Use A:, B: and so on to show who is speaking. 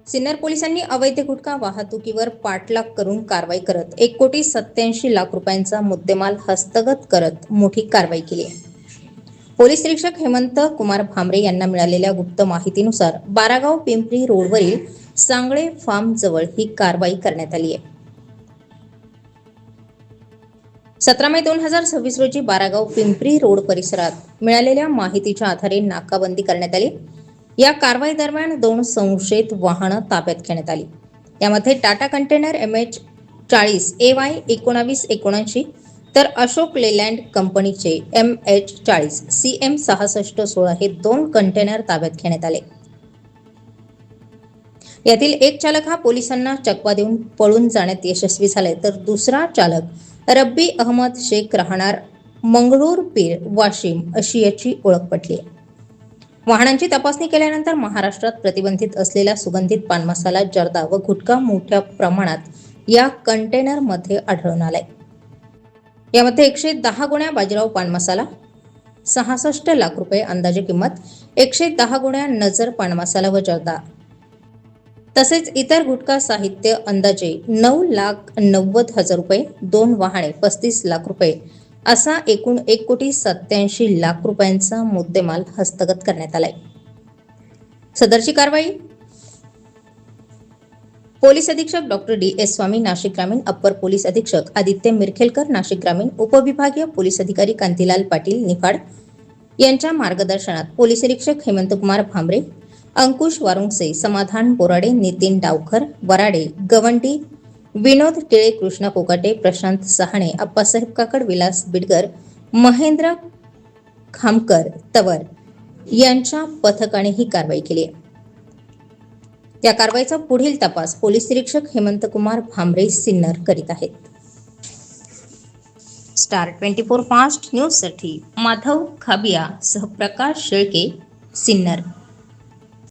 A: सिन्नर पोलिसांनी अवैध गुटखा वाहतुकीवर पाठलाग करून कारवाई करत 1,87,00,000 रुपयांचा मुद्देमाल हस्तगत करत मोठी कारवाई केली आहे. पोलीस निरीक्षक हेमंत कुमार भामरे यांना मिळालेल्या गुप्त माहितीनुसार बारागाव पिंपरी रोडवरील सांगळे फार्म जवळ ही कारवाई करण्यात आली आहे. 17 मे 2026 रोजी बारागाव पिंपरी रोड परिसरात मिळालेल्या माहितीच्या आधारे नाकाबंदी करण्यात आली. या कारवाई दरम्यान 2 संशयित वाहनं ताब्यात घेण्यात आली. यामध्ये टाटा कंटेनर MH40 AY 1979 तर अशोक लेलँड कंपनीचे MH40 CM 6616 हे 2 कंटेनर ताब्यात घेण्यात आले. यातील एक चालक हा पोलिसांना चकवा देऊन पळून जाण्यात यशस्वी झालाय, तर दुसरा चालक रब्बी अहमद शेख राहणार मंगळूर पीर वाशिम अशी याची ओळख पटली आहे. वाहनांची तपासणी केल्यानंतर महाराष्ट्रात प्रतिबंधित असलेला सुगंधित पान मसाला, जर्दा व गुटखा मोठ्या प्रमाणात या कंटेनरमध्ये आढळून आलाय. यामध्ये 110 गोण्या बाजीराव पान मसाला, 66 लाख रुपये अंदाजे किंमत, 110 गोण्या नजर पान मसाला व जर्दा तसेच इतर गुटखा साहित्य अंदाजे 9,90,000 रुपये, 2 वाहने 35 लाख रुपये असा एकूण 1,87,00,000 रुपयांचा मुद्देमाल हस्तगत करण्यात आलाय. सदरची कारवाई पोलीस अधीक्षक डॉक्टर DS स्वामी नाशिक ग्रामीण, अप्पर पोलीस अधीक्षक आदित्य मिरखेलकर नाशिक ग्रामीण, उपविभागीय पोलीस अधिकारी कांतीलाल पाटील निफाड यांच्या मार्गदर्शनात पोलीस निरीक्षक हेमंत कुमार भामरे, अंकुश वारुंगसे, समाधान बोराडे, नितीन डावखर वराडे, गवंडी, विनोद टिळे, कृष्णा कोकाटे, प्रशांत सहाणे, अप्पासाहेब काकड, विलास बिडकर, महेंद्र खामकर तवर यांच्या पथकाने ही कारवाई केली आहे. या कारवाईचा पुढील तपास पोलीस निरीक्षक हेमंत कुमार भामरे सिन्नर करीत आहेत. स्टार 24 फास्ट न्यूज साठी माधव खाबिया सह प्रकाश शेळके, सिन्नर.